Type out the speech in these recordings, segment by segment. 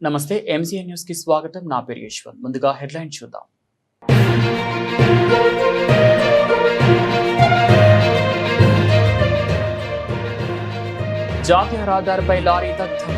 నమస్తే MCN news కి స్వాగతం. నా పేరు యశ్వంత్. ముందుగా హెడ్లైన్ చూద్దాం. జాతీయ రహదారిపై లారీ దగ్ధం.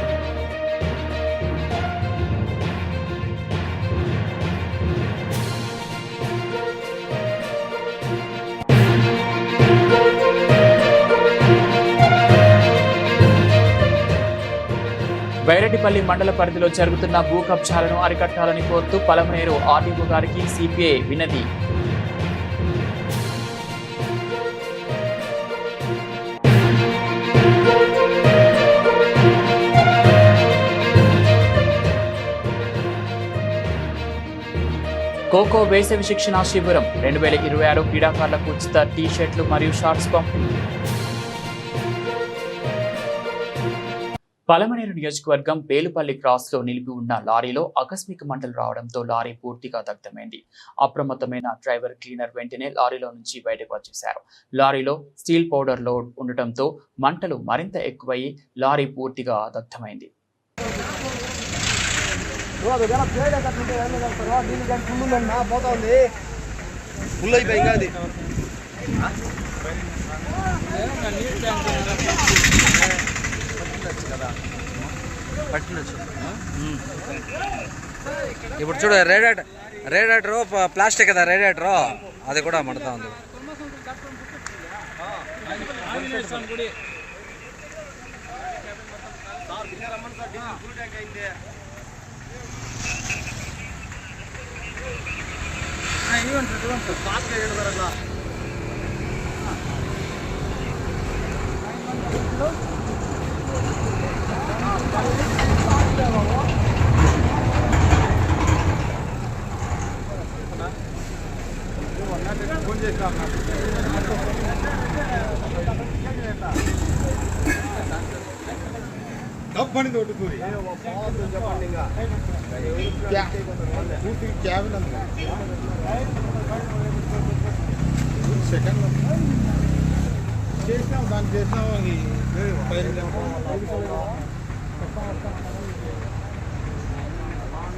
బైరెడ్డిపల్లి మండల పరిధిలో జరుగుతున్న భూ కబ్జాలను అరికట్టాలని కోరుతూ పలమనేరు ఆర్డీఓ గారికి సిపిఐ వినతి. ఖోఖో వేసవి శిక్షణ శిబిరం 2026 క్రీడాకారులకు ఉచిత టీ-షర్ట్లు మరియు షార్ట్స్ పంపిణీ. పలమనేరు నియోజకవర్గం బేలుపల్లి క్రాస్లో నిలిపి ఉన్న లారీలో ఆకస్మిక మంటలు రావడంతో లారీ పూర్తిగా దగ్ధమైంది. అప్రమత్తమైన డ్రైవర్ క్లీనర్ వెంటనే లారీలో నుంచి బయటకు వచ్చేశారు. లారీలో స్టీల్ పౌడర్ లోడ్ ఉండటంతో మంటలు మరింత ఎక్కువయ్యి లారీ పూర్తిగా దగ్ధమైంది. ఇప్పుడు చూడు రేడియేటరు ప్లాస్టిక్ కదా రేడియేటరు, అది కూడా మండుతా ఉంది.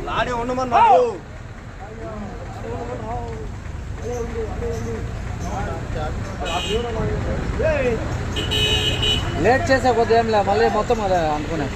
లారీ ఉండమన్నాడు. లేట్ చేసే కొద్ది ఏం లే, మళ్ళీ మొత్తం అదే అనుకునే.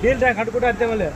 నీళ్ళు ట్యాంక్ కట్టుకుంటే అంతే మళ్ళీ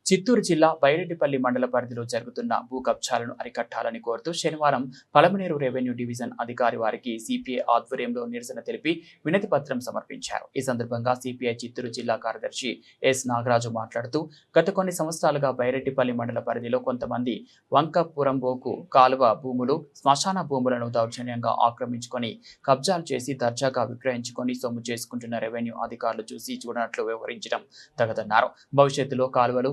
చిత్తూరు జిల్లా బైరెడ్డిపల్లి మండల పరిధిలో జరుగుతున్న భూ కబ్జాలను అరికట్టాలని కోరుతూ శనివారం పలమనేరు రెవెన్యూ డివిజన్ అధికారి వారికి సిపిఐ ఆధ్వర్యంలో నిరసన తెలిపి వినతి పత్రం సమర్పించారు. ఈ సందర్భంగా సిపిఐ చిత్తూరు జిల్లా కార్యదర్శి ఎస్ నాగరాజు మాట్లాడుతూ గత కొన్ని సంవత్సరాలుగా బైరెడ్డిపల్లి మండల పరిధిలో కొంతమంది వంకపురంబోకు కాలువ భూములు, శ్మశాన భూములను దౌర్జన్యంగా ఆక్రమించుకొని కబ్జాలు చేసి దర్జాగా విక్రయించుకొని సొమ్ము చేసుకుంటున్న రెవెన్యూ అధికారులు చూసి చూడనట్లు వ్యవహరించడం తగదన్నారు. భవిష్యత్తులో కాలువలు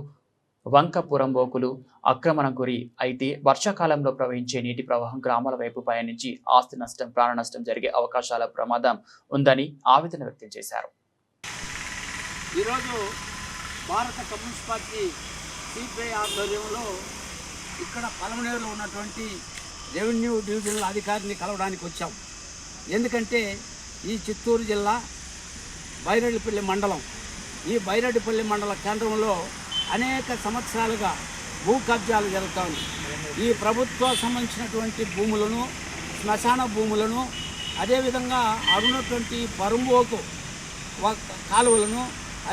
వంకపురంబోకులు ఆక్రమణ గురి అయితే వర్షాకాలంలో ప్రవహించే నీటి ప్రవాహం గ్రామాల వైపు పయనించి ఆస్తి నష్టం, ప్రాణ నష్టం జరిగే అవకాశాల ప్రమాదం ఉందని ఆవేదన వ్యక్తం చేశారు. ఈరోజు భారత కమ్యూనిస్ట్ పార్టీ సిపిఐ ఆధ్వర్యంలో ఇక్కడ పలమనేరులో ఉన్నటువంటి రెవెన్యూ డివిజనల్ అధికారిని కలవడానికి వచ్చాం. ఎందుకంటే ఈ చిత్తూరు జిల్లా బైరెడ్డిపల్లి మండలం, ఈ బైరెడ్డిపల్లి మండల కేంద్రంలో అనేక సంవత్సరాలుగా భూ కబ్జాలు జరుగుతాయి. ఈ ప్రభుత్వం సంబంధించినటువంటి భూములను, శ్మశాన భూములను, అదేవిధంగా అరున్నటువంటి పరుంబోకు కాలువలను,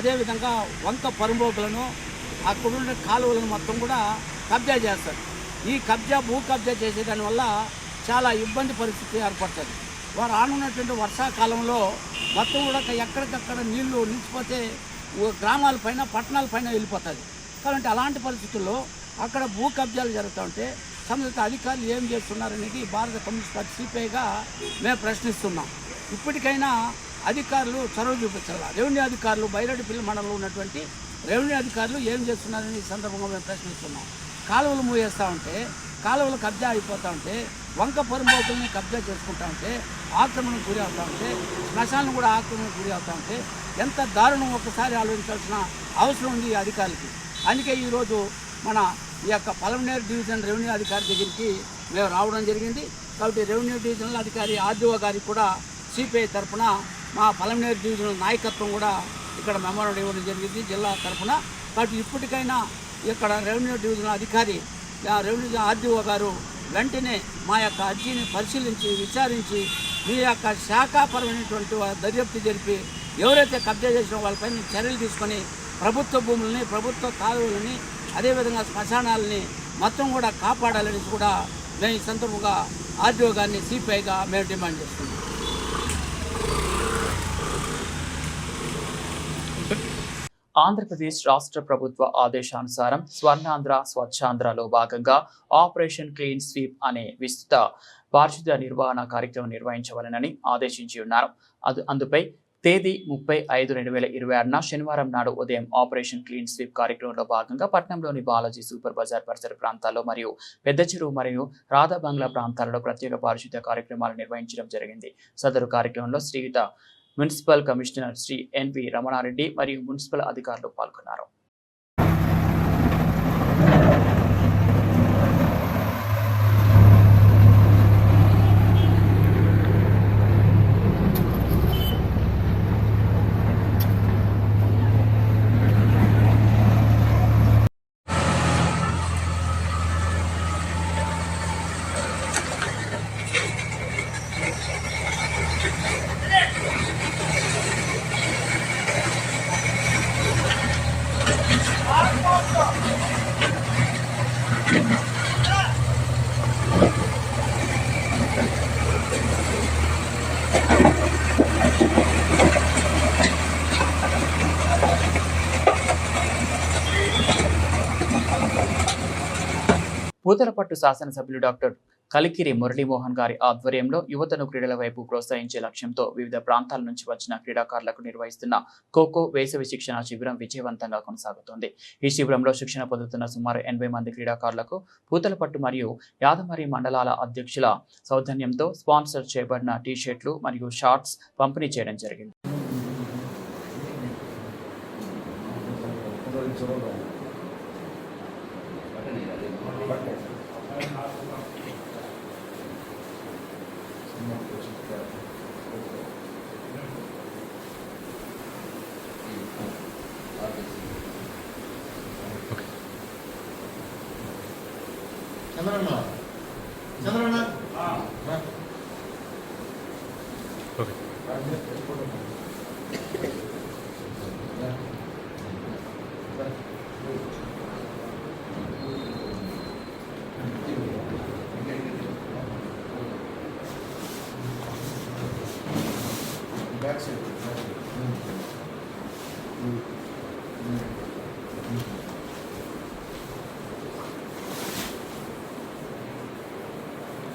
అదేవిధంగా వంక పరుంబోకులను, అక్కడున్న కాలువలను మొత్తం కూడా కబ్జా చేస్తారు. ఈ భూ కబ్జా చేసేదాని వల్ల చాలా ఇబ్బంది పరిస్థితి ఏర్పడుతుంది. వారు రానున్నటువంటి వర్షాకాలంలో మొత్తం కూడా ఎక్కడికక్కడ నీళ్లు నిలిచిపోతే గ్రామాలపైన, పట్టణాలపైన వెళ్ళిపోతుంది. కాబట్టి అలాంటి పరిస్థితుల్లో అక్కడ భూ కబ్జాలు జరుగుతూ ఉంటే సంబంధిత అధికారులు ఏం చేస్తున్నారనేది భారత కమ్యూనిస్ట్ పార్టీ సిపిఐగా మేము ప్రశ్నిస్తున్నాం. ఇప్పటికైనా అధికారులు చొరవ చూపించాలి. రెవెన్యూ అధికారులు, బైరెడ్డిపల్లి మండలంలో ఉన్నటువంటి రెవెన్యూ అధికారులు ఏం చేస్తున్నారని ఈ సందర్భంగా మేము ప్రశ్నిస్తున్నాం. కాలువలు మూయేస్తూ ఉంటే, కాలువలు కబ్జా అయిపోతూ ఉంటే, వంక పరుంబోకుల్ని కబ్జా చేసుకుంటూ ఉంటే, ఆక్రమణకు గురి అవుతూ ఉంటే, శ్మశాలను కూడా ఆక్రమణకు గురి అవుతూ ఉంటే ఎంత దారుణం ఒక్కసారి ఆలోచించాల్సిన అవసరం ఉంది ఈ అధికారులకి. అందుకే ఈరోజు మన ఈ యొక్క పలమనేరు డివిజన్ రెవెన్యూ అధికారి దగ్గరికి మేము రావడం జరిగింది. కాబట్టి రెవెన్యూ డివిజనల్ అధికారి ఆర్డీఓ గారికి కూడా సిపిఐ తరఫున మా పలమనేరు డివిజనల్ నాయకత్వం కూడా ఇక్కడ మెమోరాండం ఇవ్వడం జరిగింది జిల్లా తరఫున. కాబట్టి ఇప్పటికైనా ఇక్కడ రెవెన్యూ డివిజనల్ అధికారి, రెవెన్యూ ఆర్డీఓ గారు వెంటనే మా యొక్క అర్జీని పరిశీలించి, విచారించి మీ యొక్క శాఖాపరమైనటువంటి దర్యాప్తు జరిపి ఎవరైతే కబ్జా చేసిన వాళ్ళపైన చర్యలు తీసుకొని ప్రభుత్వ భూములని, ప్రభుత్వ కాలువలని, అదేవిధంగా శ్మశానాలని మొత్తం కూడా కాపాడాలని కూడా మేము ఈ సందర్భంగా ఆర్డీఓ గారిని సిపిఐగా మేము డిమాండ్ చేస్తున్నాం. ఆంధ్రప్రదేశ్ రాష్ట్ర ప్రభుత్వ ఆదేశానుసారం స్వర్ణాంధ్ర స్వచ్ఛాంధ్రలో భాగంగా ఆపరేషన్ క్లీన్ స్వీప్ అనే విస్తృత పారిశుద్ధ్య నిర్వహణ కార్యక్రమం నిర్వహించవాలని ఆదేశించి ఉన్నారు. అందుపై తేదీ 30/5/2026 శనివారం నాడు ఉదయం ఆపరేషన్ క్లీన్ స్వీప్ కార్యక్రమంలో భాగంగా పట్టణంలోని బాలాజీ సూపర్ బజార్ పరిసర ప్రాంతాల్లో మరియు పెద్ద చెరువు మరియు రాధా బంగ్లా ప్రాంతాలలో ప్రత్యేక పారిశుద్ధ్య కార్యక్రమాలు నిర్వహించడం జరిగింది. సదరు కార్యక్రమంలో శ్రీయుత municipal commissioner Shri N V Ramana Reddy మరియు మున్సిపల్ అధికారులు పాల్గొన్నారు. పూతలపట్టు శాసనసభ్యులు డాక్టర్ కలికిరి మురళీమోహన్ గారి ఆధ్వర్యంలో యువతను క్రీడల వైపు ప్రోత్సహించే లక్ష్యంతో వివిధ ప్రాంతాల నుంచి వచ్చిన క్రీడాకారులకు నిర్వహిస్తున్న ఖోఖో వేసవి శిక్షణ శిబిరం విజయవంతంగా కొనసాగుతోంది. ఈ శిబిరంలో శిక్షణ పొందుతున్న సుమారు 80 మంది క్రీడాకారులకు పూతలపట్టు మరియు యాదమరి మండలాల అధ్యక్షుల సౌజన్యంతో స్పాన్సర్ చేయబడిన టీ-షర్ట్లు మరియు షార్ట్స్ పంపిణీ చేయడం జరిగింది.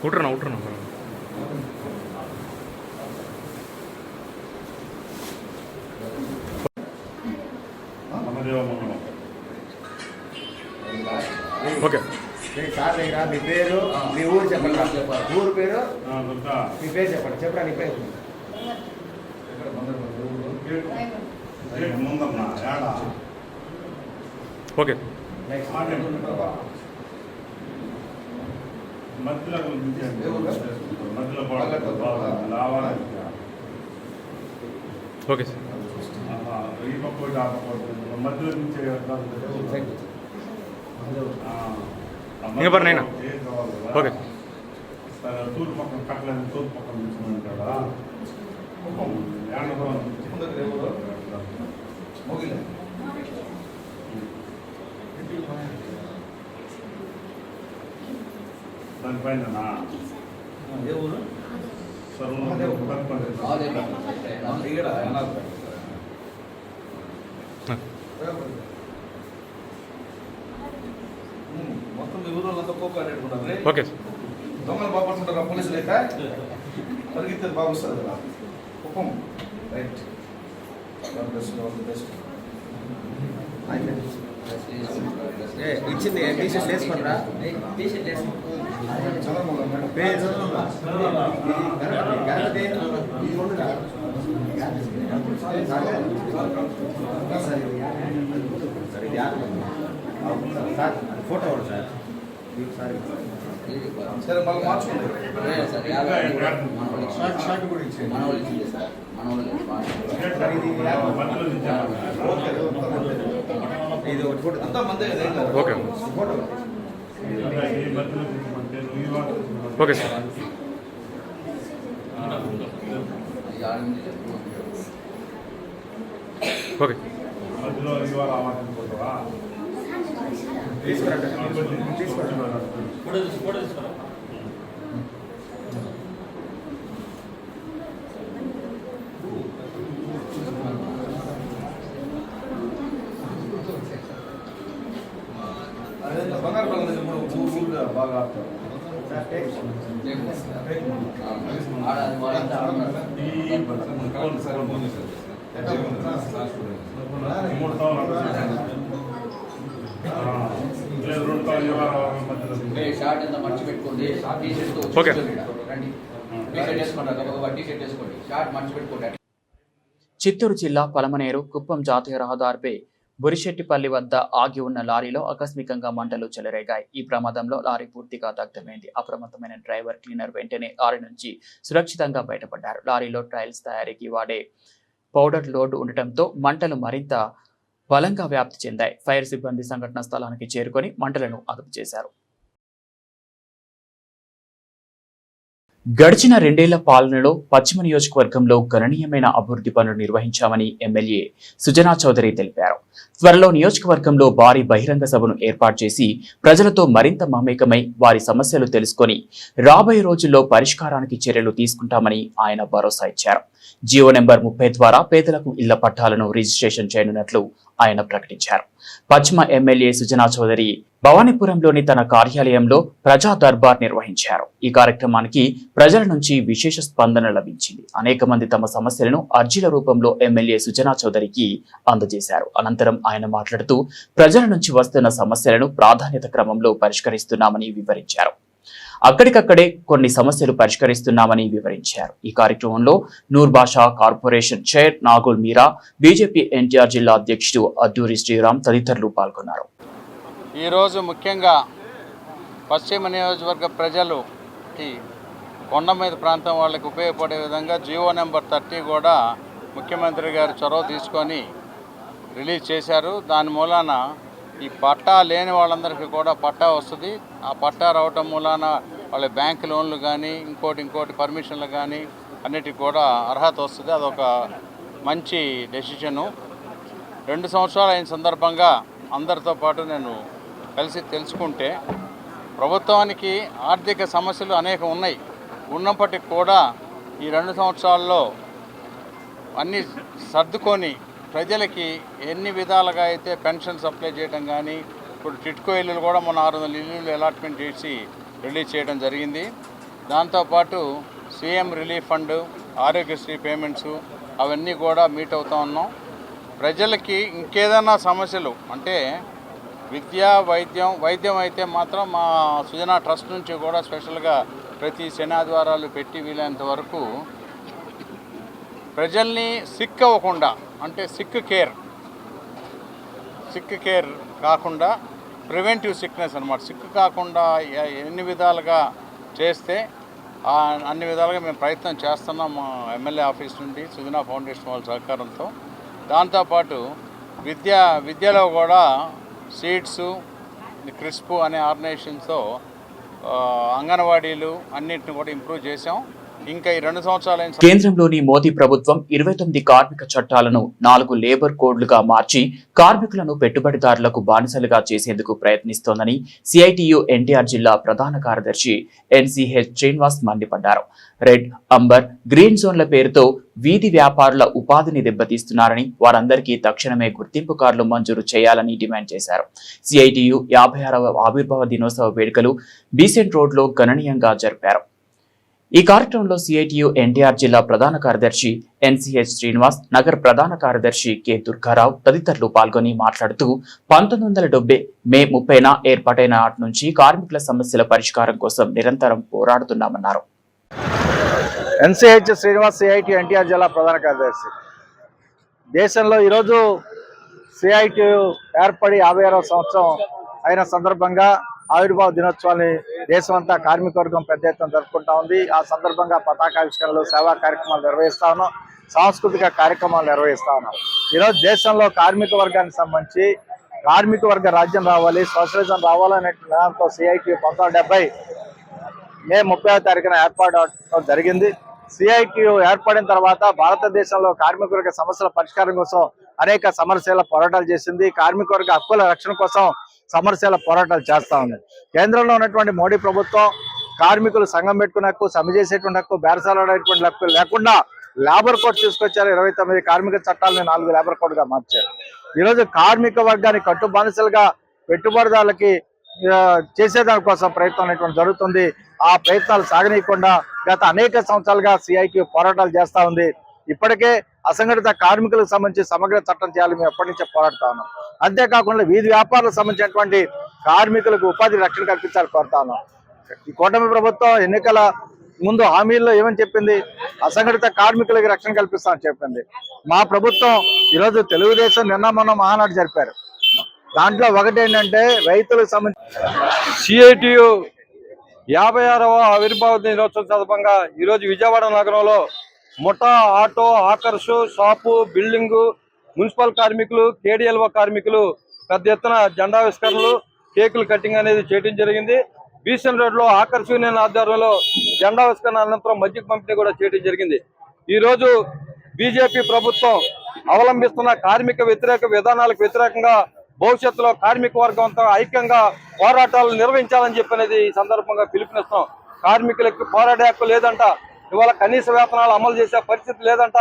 ఉట్రనా ఓకే సార్ దగ్గర మీ పేరు మీ ఊరు చెప్పండి. ఊరు పేరు మీ పేరు చెప్పండి. చెప్పరా నీ పేరు. ఓకే ఓకే సార్ ఇంకా పర్నైనా ఓకే తూర్పు పక్కన కట్టలేదు, తూర్పు పక్కన తీసుకుంటాడా దానిపైన మొత్తం మీ ఊళ్ళంతా కోపాడేట్టుకుంటారు. ఓకే దొంగలు బాగుంటుంటారా పోలీసులు అయితే పరిగెత్తారు బాగా వస్తారు కదా. కుప్పం రైట్ బెస్ట్ ఇచ్చింది టీషర్ట్ వేసుకుంటారా పేరు సార్ ఫోటో సార్ సరే మళ్ళీ మార్చుకోండి. షార్ట్ కూడా ఇచ్చేయండి. ఇది ఒకటి ఫోటో అంతా మందే కదా. Okay photo okay sir okay మధ్యలో ఇవాళ ఆవాసంటావా తీసుకురండి. బంగారు పళ్ళ ఊరుగా బాగా ఆడతారు. షార్ట్ ఎంత మర్చి పెట్టుకోండి. ఓకే. రండి టీ-షర్ట్ వేసుకుంటారు. టీ-షర్ట్ వేసుకోండి. షార్ట్ మర్చి పెట్టుకోండి. చిత్తూరు జిల్లా పలమనేరు కుప్పం జాతీయ రహదారిపై బురిశెట్టిపల్లి వద్ద ఆగి ఉన్న లారీలో ఆకస్మికంగా మంటలు చెలరేగాయి. ఈ ప్రమాదంలో లారీ పూర్తిగా దగ్ధమైంది. అప్రమత్తమైన డ్రైవర్, క్లీనర్ వెంటనే లారీ నుంచి సురక్షితంగా బయటపడ్డారు. లారీలో టైల్స్ తయారీకి వాడే పౌడర్ లోడ్ ఉండటంతో మంటలు మరింత బలంగా వ్యాప్తి చెందాయి. ఫైర్ సిబ్బంది సంఘటనా స్థలానికి చేరుకొని మంటలను అదుపు చేశారు. గడిచిన 2 ఏళ్ల పాలనలో పశ్చిమ నియోజకవర్గంలో గణనీయమైన అభివృద్ధి పనులు నిర్వహించామని ఎమ్మెల్యే సుజనా చౌదరి తెలిపారు. త్వరలో నియోజకవర్గంలో భారీ బహిరంగ సభను ఏర్పాటు చేసి ప్రజలతో మరింత మమేకమై వారి సమస్యలు తెలుసుకొని రాబోయే రోజుల్లో పరిష్కారానికి చర్యలు తీసుకుంటామని ఆయన భరోసా ఇచ్చారు. జియో నెంబర్ 30 ద్వారా పేదలకు ఇళ్ల పట్టాలను రిజిస్ట్రేషన్ చేయనున్నట్లు ఆయన ప్రకటించారు. పశ్చిమ ఎమ్మెల్యే సుజనా చౌదరి భవానీపురంలోని తన కార్యాలయంలో ప్రజా దర్బార్ నిర్వహించారు. ఈ కార్యక్రమానికి ప్రజల నుంచి విశేష స్పందన లభించింది. అనేక మంది తమ సమస్యలను అర్జీల రూపంలో ఎమ్మెల్యే సుజనా చౌదరికి అందజేశారు. అనంతరం ఆయన మాట్లాడుతూ ప్రజల నుంచి వస్తున్న సమస్యలను ప్రాధాన్యత క్రమంలో పరిష్కరిస్తున్నామని వివరించారు. అక్కడికక్కడే కొన్ని సమస్యలు పరిష్కరిస్తున్నామని వివరించారు. ఈ కార్యక్రమంలో నూర్బాషా కార్పొరేషన్ చైర్ నాగుల్ మీరా, బీజేపీ ఎన్టీఆర్ జిల్లా అధ్యక్షుడు అద్దూరి శ్రీరామ్ తదితరులు పాల్గొన్నారు. ఈరోజు ముఖ్యంగా పశ్చిమ నియోజకవర్గ ప్రజలుకి కొండ మీద ప్రాంతం వాళ్ళకి ఉపయోగపడే విధంగా జియో నెంబర్ 30 కూడా ముఖ్యమంత్రి గారు చొరవ తీసుకొని రిలీజ్ చేశారు. దాని మూలాన ఈ పట్టా లేని వాళ్ళందరికీ కూడా పట్టా వస్తుంది. ఆ పట్టా రావటం మూలాన వాళ్ళ బ్యాంక్ లోన్లు కానీ ఇంకోటి పర్మిషన్లు కానీ అన్నిటికి కూడా అర్హత వస్తుంది. అదొక మంచి డెసిషను. 2 సంవత్సరాలు అయిన సందర్భంగా అందరితో పాటు నేను కలిసి తెలుసుకుంటే ప్రభుత్వానికి ఆర్థిక సమస్యలు అనేక ఉన్నాయి. ఉన్నప్పటికీ కూడా ఈ 2 సంవత్సరాల్లో అన్నీ సర్దుకొని ప్రజలకి ఎన్ని విధాలుగా అయితే పెన్షన్స్ అప్లై చేయడం కానీ, ఇప్పుడు టిట్కో ఇల్లులు కూడా మన 600 ఇల్లులు అలాట్మెంట్ చేసి రిలీజ్ చేయడం జరిగింది. దాంతోపాటు CM relief fund, Aarogyasri payments అవన్నీ కూడా మీట్ అవుతూ ఉన్నాం. ప్రజలకి ఇంకేదైనా సమస్యలు అంటే విద్య, వైద్యం అయితే మాత్రం మా సుజనా ట్రస్ట్ నుంచి కూడా స్పెషల్గా ప్రతి శని ఆదివారాలు పెట్టి వీలైనంత వరకు ప్రజల్ని సిక్ అవ్వకుండా, అంటే సిక్ కేర్ కాకుండా ప్రివెంటివ్ సిక్నెస్ అన్నమాట, సిక్ కాకుండా ఎన్ని విధాలుగా చేస్తే అన్ని విధాలుగా మేము ప్రయత్నం చేస్తున్నాం. మా ఎమ్మెల్యే ఆఫీస్ నుండి సుజనా ఫౌండేషన్ వాళ్ళ సహకారంతో. దాంతోపాటు విద్యలో కూడా సీడ్స్, క్రిస్ప్ అనే ఆర్గనైజేషన్తో అంగన్వాడీలు అన్నింటిని కూడా ఇంప్రూవ్ చేసాం. ఇంకా ఈ 2 సంవత్సరాలైన కేంద్రంలోని మోదీ ప్రభుత్వం 29 కార్మిక చట్టాలను 4 లేబర్ కోడ్లుగా మార్చి కార్మికులను పెట్టుబడిదారులకు బానిసలుగా చేసేందుకు ప్రయత్నిస్తోందని సిఐటియు ఎన్టీఆర్ జిల్లా ప్రధాన కార్యదర్శి ఎన్సిహెచ్ శ్రీనివాస్ మండిపడ్డారు. రెడ్, అంబర్, గ్రీన్ జోన్ల పేరుతో వీధి వ్యాపారుల ఉపాధిని దెబ్బతీస్తున్నారని, వారందరికీ తక్షణమే గుర్తింపు కార్డులు మంజూరు చేయాలని డిమాండ్ చేశారు. సిఐటియు 56వ ఆవిర్భావ దినోత్సవ వేడుకలు బీసెంట్ రోడ్లో గణనీయంగా జరిపారు. ఈ కార్యక్రమంలో సిఐటియు ఎన్టీఆర్ జిల్లా ప్రధాన కార్యదర్శి ఎన్సిహెచ్ శ్రీనివాస్, నగర ప్రధాన కార్యదర్శి కె దుర్గారావు తదితరులు పాల్గొని మాట్లాడుతూ 1970 మే 30న ఏర్పాటైన నాటి నుంచి కార్మికుల సమస్యల పరిష్కారం కోసం నిరంతరం పోరాడుతున్నామన్నారు. ఎన్సిహెచ్ శ్రీనివాస్, సిఐటియు ఎన్టీఆర్ జిల్లా ప్రధాన కార్యదర్శి. దేశంలో ఈరోజు సిఐటియు ఏర్పడి 56వ సంవత్సరం అయిన సందర్భంగా ఆవిర్భావ దినోత్సవాన్ని దేశమంతా కార్మిక వర్గం పెద్ద ఎత్తున జరుపుకుంటా ఉంది. ఆ సందర్భంగా పతాకావిష్కరణలు, సేవా కార్యక్రమాలు నిర్వహిస్తా ఉన్నాం, సాంస్కృతిక కార్యక్రమాలు నిర్వహిస్తా ఉన్నాం. ఈరోజు దేశంలో కార్మిక వర్గానికి సంబంధించి కార్మిక వర్గ రాజ్యం రావాలి, సోషలిజం రావాలనే నినాదంతో సిఐటియు 1970 మే 30వ తారీఖున ఏర్పాటు జరిగింది. సిఐటియు ఏర్పడిన తర్వాత భారతదేశంలో కార్మిక వర్గ సమస్యల పరిష్కారం కోసం అనేక సమరశీల పోరాటాలు చేసింది. కార్మిక వర్గ హక్కుల రక్షణ కోసం సమరశీల పోరాటాలు చేస్తా ఉంది. కేంద్రంలో ఉన్నటువంటి మోడీ ప్రభుత్వం కార్మికులు సంఘం పెట్టుకునే హక్కు, సమ్మె చేసేటువంటి హక్కు, బేరసాలాడేటువంటి హక్కు లేకుండా లేబర్ కోడ్ తీసుకొచ్చారు. 29 కార్మిక చట్టాలను 4 లేబర్ కోడ్గా మార్చారు. ఈరోజు కార్మిక వర్గాన్ని కట్టు బానిసలుగా పెట్టుబడిదారులకి చేసేదాని కోసం ప్రయత్నం అనేటువంటి జరుగుతుంది. ఆ ప్రయత్నాలు సాగనీయకుండా గత అనేక సంవత్సరాలుగా సిఐటియు పోరాటాలు చేస్తా ఉంది. ఇప్పటికే అసంఘటిత కార్మికులకు సంబంధించి సమగ్ర చట్టం చేయాలి మేము ఎప్పటి నుంచో పోరాడుతా ఉన్నాం. అంతేకాకుండా వీధి వ్యాపారాలకు సంబంధించినటువంటి కార్మికులకు ఉపాధి రక్షణ కల్పించాలని కోరుతా ఉన్నాం. ఈ కూటమి ప్రభుత్వం ఎన్నికల ముందు హామీల్లో ఏమని చెప్పింది? అసంఘటిత కార్మికులకి రక్షణ కల్పిస్తామని చెప్పింది. మా ప్రభుత్వం ఈరోజు తెలుగుదేశం నిన్న మొన్న మహానాడు జరిపారు. దాంట్లో ఒకటి ఏంటంటే రైతులకు సంబంధించి సిఐటియు 56వ ఆవిర్భావ దినోత్సవం సందర్భంగా ఈరోజు విజయవాడ నగరంలో ముఠా, ఆటో, ఆకర్షు, షాపు, బిల్డింగు, మున్సిపల్ కార్మికులు, కేడిఎల్ఓ కార్మికులు పెద్ద ఎత్తున జెండావిష్కరణలు, కేకులు కటింగ్ అనేది చేయడం జరిగింది. బీసెన్ రోడ్లో ఆకర్ష్ యూనియన్ ఆధ్వర్యంలో జెండావిష్కరణ అనంతరం మజ్జిగ పంపిణీ కూడా చేయడం జరిగింది. ఈరోజు బీజేపీ ప్రభుత్వం అవలంబిస్తున్న కార్మిక వ్యతిరేక విధానాలకు వ్యతిరేకంగా భవిష్యత్తులో కార్మిక వర్గంతో ఐక్యంగా పోరాటాలు నిర్వహించాలని చెప్పనేది ఈ సందర్భంగా పిలుపునిస్తాం. కార్మికులకు పోరాడే హక్కు లేదంట, ఇవాళ కనీస వేతనాలు అమలు చేసే పరిస్థితి లేదంట,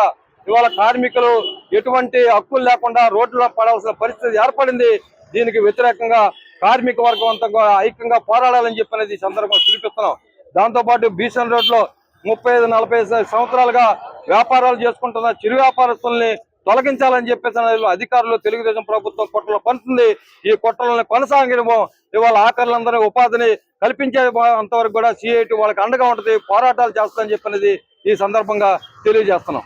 ఇవాళ కార్మికులు ఎటువంటి హక్కులు లేకుండా రోడ్లలో పడాల్సిన పరిస్థితి ఏర్పడింది. దీనికి వ్యతిరేకంగా కార్మిక వర్గం అంతా ఐక్యంగా పోరాడాలని చెప్పనేది ఈ సందర్భంగా పిలుపుస్తున్నాం. దాంతోపాటు బీసెన్ రోడ్లో 35-40 సంవత్సరాలుగా వ్యాపారాలు చేసుకుంటున్న చిరు వ్యాపారస్తుల్ని తొలగించాలని చెప్పేసి అధికారులు తెలుగుదేశం ప్రభుత్వం కుట్రలు పడుతుంది. ఈ కుట్రలను కొనసాగడము ఇవాళ ఆఖరులందరూ ఉపాధిని కల్పించే అంతవరకు కూడా సిఐటి వాళ్ళకి అండగా ఉంటుంది, పోరాటాలు చేస్తామని చెప్పినది ఈ సందర్భంగా తెలియజేస్తున్నాం.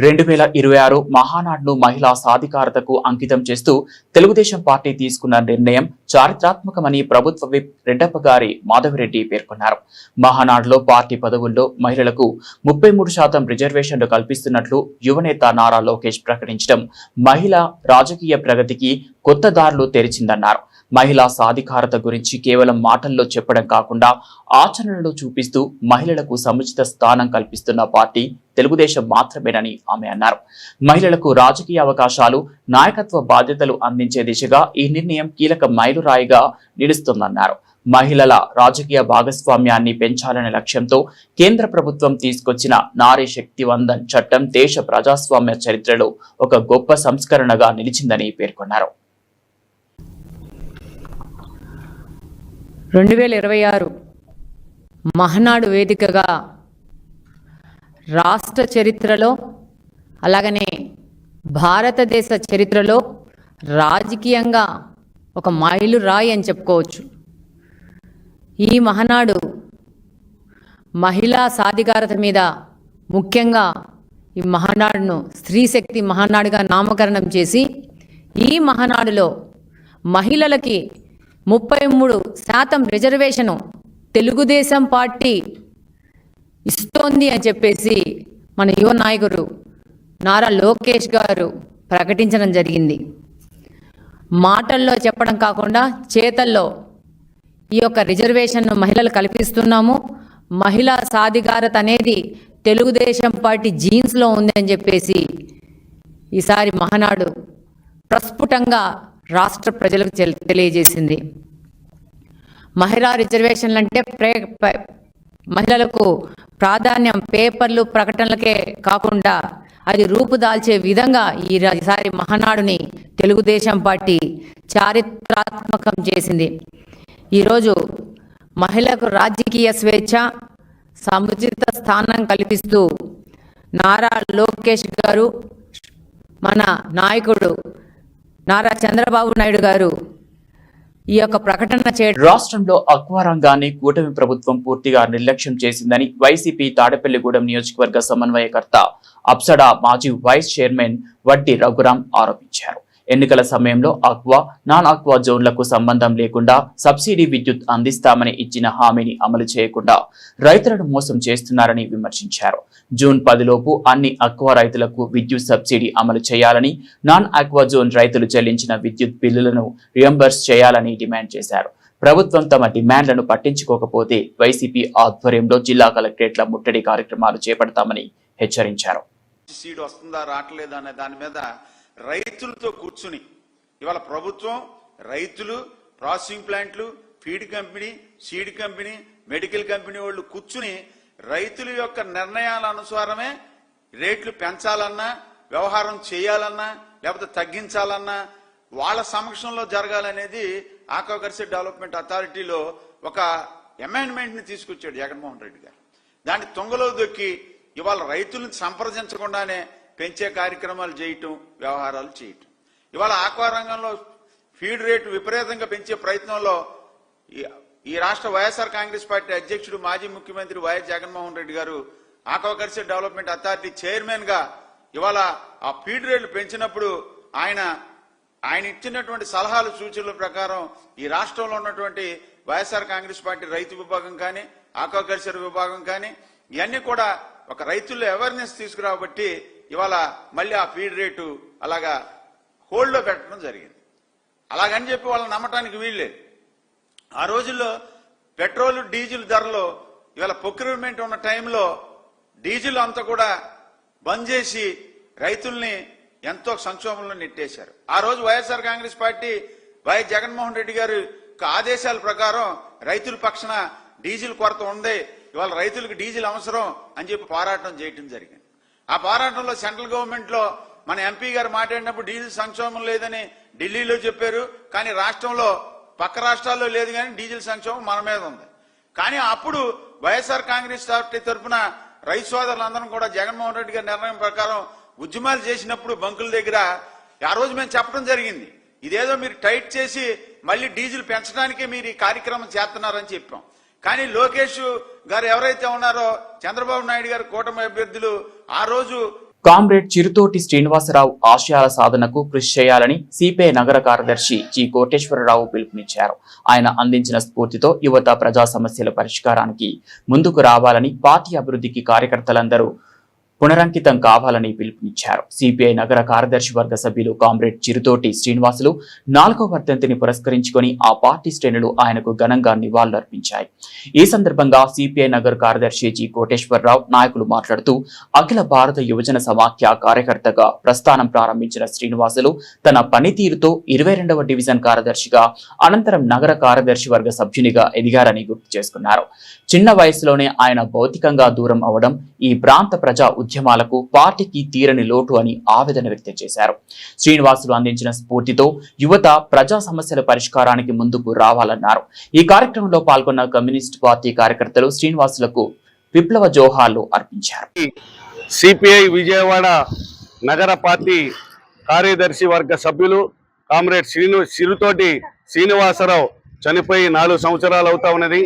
2026 మహానాడును మహిళా సాధికారతకు అంకితం చేస్తూ తెలుగుదేశం పార్టీ తీసుకున్న నిర్ణయం చారిత్రాత్మకమని ప్రభుత్వ విప్ రెడ్డప్ప గారి మాధవిరెడ్డి పేర్కొన్నారు. మహానాడులో పార్టీ పదవుల్లో మహిళలకు 33% రిజర్వేషన్లు కల్పిస్తున్నట్లు యువనేత నారా లోకేష్ ప్రకటించడం మహిళా రాజకీయ ప్రగతికి కొత్త దారులు తెరిచిందన్నారు. మహిళా సాధికారత గురించి కేవలం మాటల్లో చెప్పడం కాకుండా ఆచరణలో చూపిస్తూ మహిళలకు సముచిత స్థానం కల్పిస్తున్న పార్టీ తెలుగుదేశం మాత్రమేనని ఆమె అన్నారు. మహిళలకు రాజకీయ అవకాశాలు, నాయకత్వ బాధ్యతలు అందించే దిశగా ఈ నిర్ణయం కీలక మైలురాయిగా నిలుస్తుందన్నారు. మహిళల రాజకీయ భాగస్వామ్యాన్ని పెంచాలనే లక్ష్యంతో కేంద్ర ప్రభుత్వం తీసుకొచ్చిన నారీ శక్తి వందన్ చట్టం దేశ ప్రజాస్వామ్య చరిత్రలో ఒక గొప్ప సంస్కరణగా నిలిచిందని పేర్కొన్నారు. 2026 మహానాడు వేదికగా రాష్ట్ర చరిత్రలో అలాగనే భారతదేశ చరిత్రలో రాజకీయంగా ఒక మైలురాయి అని చెప్పుకోవచ్చు. ఈ మహానాడు మహిళా సాధికారత మీద ముఖ్యంగా ఈ మహానాడును స్త్రీశక్తి మహానాడుగా నామకరణం చేసి ఈ మహానాడులో మహిళలకి 33% రిజర్వేషను తెలుగుదేశం పార్టీ ఇస్తోంది అని చెప్పేసి మన యువ నాయకుడు నారా లోకేష్ గారు ప్రకటించడం జరిగింది. మాటల్లో చెప్పడం కాకుండా చేతల్లో ఈ యొక్క రిజర్వేషన్ను మహిళలు కల్పిస్తున్నాము. మహిళా సాధికారత అనేది తెలుగుదేశం పార్టీ జీన్స్లో ఉందని చెప్పేసి ఈసారి మహానాడు ప్రస్ఫుటంగా రాష్ట్ర ప్రజలకు తెలియజేసింది. మహిళా రిజర్వేషన్లు అంటే మహిళలకు ప్రాధాన్యం పేపర్లు ప్రకటనలకే కాకుండా అది రూపుదాల్చే విధంగా ఈసారి మహానాడుని తెలుగుదేశం పార్టీ చారిత్రాత్మకం చేసింది. ఈరోజు మహిళలకు రాజకీయ స్వేచ్ఛ, సముచిత స్థానం కల్పిస్తూ నారా లోకేష్ గారు, మన నాయకుడు నారా చంద్రబాబు నాయుడు గారు ఈ యొక్క ప్రకటన చేయడం. రాష్ట్రంలో అక్వా రంగాన్ని కూటమి ప్రభుత్వం పూర్తిగా నిర్లక్ష్యం చేసిందని వైసీపీ తాడేపల్లిగూడెం నియోజకవర్గ సమన్వయకర్త అప్సడా మాజీ వైస్ చైర్మన్ వడ్డీ రఘురాం ఆరోపించారు. ఎన్నికల సమయంలో అక్వా, నాన్ అక్వా జోన్లకు సంబంధం లేకుండా సబ్సిడీ విద్యుత్ అందిస్తామని ఇచ్చిన హామీని అమలు చేయకుండా రైతులను మోసం చేస్తున్నారని విమర్శించారు. జూన్ 10 లోపు అన్ని అక్వా రైతులకు విద్యుత్ సబ్సిడీ అమలు చేయాలని, నాన్ అక్వా జోన్ రైతులు చెల్లించిన విద్యుత్ బిల్లులను రియంబర్స్ చేయాలని డిమాండ్ చేశారు. ప్రభుత్వం తమ డిమాండ్లను పట్టించుకోకపోతే వైసీపీ ఆధ్వర్యంలో జిల్లా కలెక్టరేట్ల ముట్టడి కార్యక్రమాలు చేపడతామని హెచ్చరించారు. సీడ్ వస్తుందా రావట్లేదా అనే దాని మీద రైతులతో కూర్చుని ఇవాళ ప్రభుత్వం, రైతులు, ప్రాసెసింగ్ ప్లాంట్లు, feed company, seed company, medical company వాళ్ళు కూర్చుని రైతుల యొక్క నిర్ణయాల అనుసారమే రేట్లు పెంచాలన్నా, వ్యవహారం చేయాలన్నా, లేకపోతే తగ్గించాలన్నా వాళ్ళ సమక్షంలో జరగాలనేది ఆక్వాకల్చర్ డెవలప్మెంట్ అథారిటీలో ఒక అమెండ్మెంట్ ని తీసుకొచ్చాడు జగన్మోహన్ రెడ్డి గారు. దాన్ని తొంగలో దొక్కి ఇవాళ రైతులను సంప్రదించకుండానే పెంచే కార్యక్రమాలు చేయటం, వ్యవహారాలు చేయటం. ఇవాళ ఆక్వా రంగంలో ఫీడ్ రేటు విపరీతంగా పెంచే ప్రయత్నంలో ఈ రాష్ట్ర వైఎస్ఆర్ కాంగ్రెస్ పార్టీ అధ్యక్షుడు మాజీ ముఖ్యమంత్రి వైఎస్ జగన్మోహన్ రెడ్డి గారు ఆక్వాకల్చర్ డెవలప్మెంట్ అథారిటీ చైర్మన్ గా ఇవాళ ఆ ఫీడ్ రేట్లు పెంచినప్పుడు ఆయన ఇచ్చినటువంటి సలహాలు, సూచనల ప్రకారం ఈ రాష్ట్రంలో ఉన్నటువంటి వైఎస్ఆర్ కాంగ్రెస్ పార్టీ రైతు విభాగం కానీ, ఆక్వాకల్చర్ విభాగం కానీ ఇవన్నీ కూడా ఒక రైతుల్లో అవేర్నెస్ తీసుకురాబట్టి ఇవాళ మళ్ళీ ఆ ఫీడ్ రేటు అలాగా హోల్డ్లో పెట్టడం జరిగింది. అలాగని చెప్పి వాళ్ళని నమ్మటానికి వీల్లేదు. ఆ రోజుల్లో పెట్రోల్, డీజిల్ ధరలు ఇవాళ ప్రొక్యూర్మెంట్ ఉన్న టైంలో డీజిల్ అంతా కూడా బంద్ చేసి రైతుల్ని ఎంతో సంక్షోభంలో నెట్టేశారు. ఆ రోజు వైఎస్ఆర్ కాంగ్రెస్ పార్టీ వైఎస్ జగన్మోహన్ రెడ్డి గారి ఆదేశాల ప్రకారం రైతుల పక్షాన డీజిల్ కొరత ఉంది, ఇవాళ రైతులకు డీజిల్ అవసరం అని చెప్పి పోరాటం చేయడం జరిగింది. ఆ పోరాటంలో సెంట్రల్ గవర్నమెంట్ లో మన ఎంపీ గారు మాట్లాడినప్పుడు డీజిల్ సంక్షోభం లేదని ఢిల్లీలో చెప్పారు. కానీ రాష్ట్రంలో పక్క రాష్ట్రాల్లో లేదు, కానీ డీజిల్ సంక్షోభం మన మీద ఉంది. కానీ అప్పుడు వైఎస్ఆర్ కాంగ్రెస్ పార్టీ తరఫున రైతు సోదరులందరం కూడా జగన్మోహన్ రెడ్డి గారి నిర్ణయం ప్రకారం ఉద్యమాలు చేసినప్పుడు బంకుల దగ్గర ఆ రోజు మేము చెప్పడం జరిగింది, ఇదేదో మీరు టైట్ చేసి మళ్ళీ డీజిల్ పెంచడానికే మీరు ఈ కార్యక్రమం చేస్తున్నారని చెప్పాం. కానీ లోకేష్ గారు ఎవరైతే ఉన్నారో, చంద్రబాబు నాయుడు గారు కూటమి అభ్యర్థులు ఆ రోజు కామ్రేడ్ చిరుతోటి శ్రీనివాసరావు ఆశయాల సాధనకు కృషి చేయాలని సిపిఐ నగర కార్యదర్శి జి కోటేశ్వరరావు పిలుపునిచ్చారు. ఆయన అందించిన స్ఫూర్తితో యువత ప్రజా సమస్యల పరిష్కారానికి ముందుకు రావాలని, పార్టీ అభివృద్ధికి కార్యకర్తలందరూ పునరంకితం కావాలని పిలుపునిచ్చారు. సిపిఐ నగర కార్యదర్శి వర్గ సభ్యులు కామ్రేడ్ చిరుతోటి శ్రీనివాసులు 4వ వర్ధంతిని పురస్కరించుకొని ఆ పార్టీ శ్రేణులు ఆయనకు ఘనంగా నివాళులర్పించాయి. ఈ సందర్భంగా సిపిఐ నగర కార్యదర్శి జి కోటేశ్వరరావు నాయకులు మాట్లాడుతూ, అఖిల భారత యువజన సమాఖ్య కార్యకర్తగా ప్రస్థానం ప్రారంభించిన శ్రీనివాసులు తన పనితీరుతో 22వ డివిజన్ కార్యదర్శిగా, అనంతరం నగర కార్యదర్శి వర్గ సభ్యునిగా ఎదిగారని గుర్తు చేసుకున్నారు. చిన్న వయసులోనే ఆయన భౌతికంగా దూరం అవడం ఈ ప్రాంత ప్రజా ఉద్యమాలకు, పార్టీకి తీరని లోటు అని ఆవేదన వ్యక్తం చేశారు. శ్రీనివాసులు అందించిన స్ఫూర్తితో యువత ప్రజా సమస్యల పరిష్కారానికి ముందుకు రావాలన్నారు. ఈ కార్యక్రమంలో పాల్గొన్న కమ్యూనిస్ట్ పార్టీ కార్యకర్తలు శ్రీనివాసులకు విప్లవ జోహార్లు అర్పించారు. సిపిఐ విజయవాడ నగర పార్టీ కార్యదర్శి వర్గ సభ్యులు కామ్రేడ్ చిరుతోటి శ్రీనివాసరావు చనిపోయి 4 సంవత్సరాలు అవుతా ఉన్నది.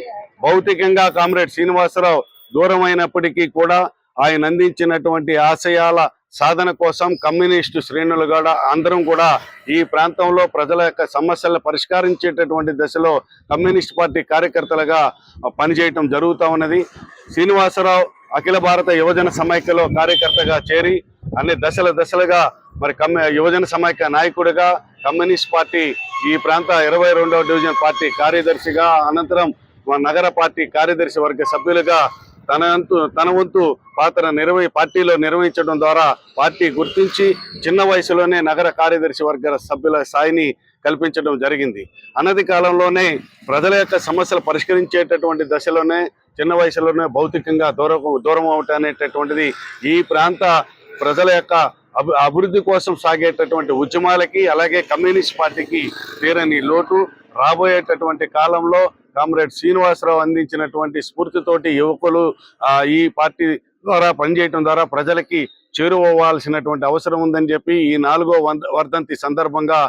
భౌతికంగా కామ్రేడ్ శ్రీనివాసరావు దూరమైనప్పటికీ కూడా ఆయన అందించినటువంటి ఆశయాల సాధన కోసం కమ్యూనిస్టు శ్రేణులు కూడా అందరం కూడా ఈ ప్రాంతంలో ప్రజల యొక్క సమస్యలను పరిష్కరించేటటువంటి దశలో కమ్యూనిస్ట్ పార్టీ కార్యకర్తలుగా పనిచేయటం జరుగుతూ ఉన్నది. శ్రీనివాసరావు అఖిల భారత యువజన సమైక్యలో కార్యకర్తగా చేరి అన్ని దశలుగా మరి యువజన సమైక్య నాయకుడిగా, కమ్యూనిస్ట్ పార్టీ ఈ ప్రాంత 22వ డివిజన్ పార్టీ కార్యదర్శిగా, అనంతరం నగర పార్టీ కార్యదర్శి వర్గ సభ్యులుగా తన వంతు పాత్ర పార్టీలో నిర్వహించడం ద్వారా పార్టీ గుర్తించి చిన్న వయసులోనే నగర కార్యదర్శి వర్గ సభ్యుల స్థాయిని కల్పించడం జరిగింది. అనతి కాలంలోనే ప్రజల యొక్క సమస్యలు పరిష్కరించేటటువంటి దశలోనే చిన్న వయసులోనే భౌతికంగా దూరం అవటం అనేటటువంటిది ఈ ప్రాంత ప్రజల యొక్క అభివృద్ధి కోసం సాగేటటువంటి ఉద్యమాలకి, అలాగే కమ్యూనిస్ట్ పార్టీకి తీరని లోటు. రాబోయేటటువంటి కాలంలో కామ్రేడ్ శ్రీనివాసరావు అందించినటువంటి స్ఫూర్తితోటి యువకులు ఈ పార్టీ ద్వారా పనిచేయడం ద్వారా ప్రజలకి చేరువవ్వాల్సినటువంటి అవసరం ఉందని చెప్పి ఈ 4వ వర్ధంతి సందర్భంగా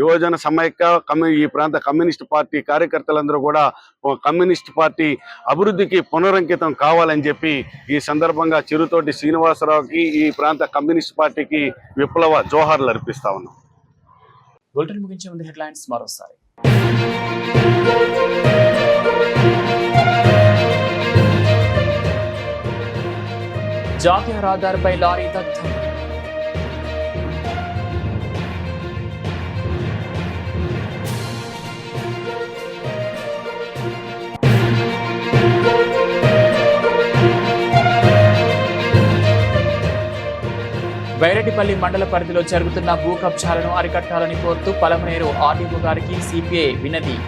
యువజన సమైక్య ఈ ప్రాంత కమ్యూనిస్ట్ పార్టీ కార్యకర్తలందరూ కూడా కమ్యూనిస్ట్ పార్టీ అభివృద్ధికి పునరంకితం కావాలని చెప్పి ఈ సందర్భంగా చిరుతోటి శ్రీనివాసరావుకి ఈ ప్రాంత కమ్యూనిస్ట్ పార్టీకి విప్లవ జోహార్లు అర్పిస్తా ఉన్నాం. బులెటిన్ ముగించే ముందు హెడ్లైన్స్ మరోసారి. జాతీయ రహదారిపై లారీ దగ్ధం. బైరెడ్డిపల్లి మండల పరిధిలో జరుగుతున్న భూ కబ్జాలను అరికట్టాలని కోరుతూ పలమనేరు ఆర్డీఓ గారికి సిపిఐ వినతి.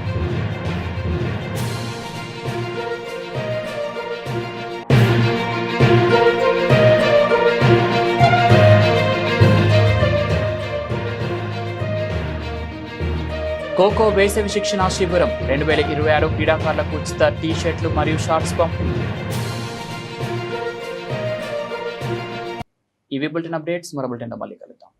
ఖోఖో వేసవి శిక్షణ శిబిరం 2026 క్రీడాకారులకు ఉచిత టీ-షర్ట్లు మరియు షార్ట్స్ పంపిణీ. ఇవి బులెటిన్ అప్డేట్స్. మరో బులెటిన్లో మళ్ళీ కలుద్దాం.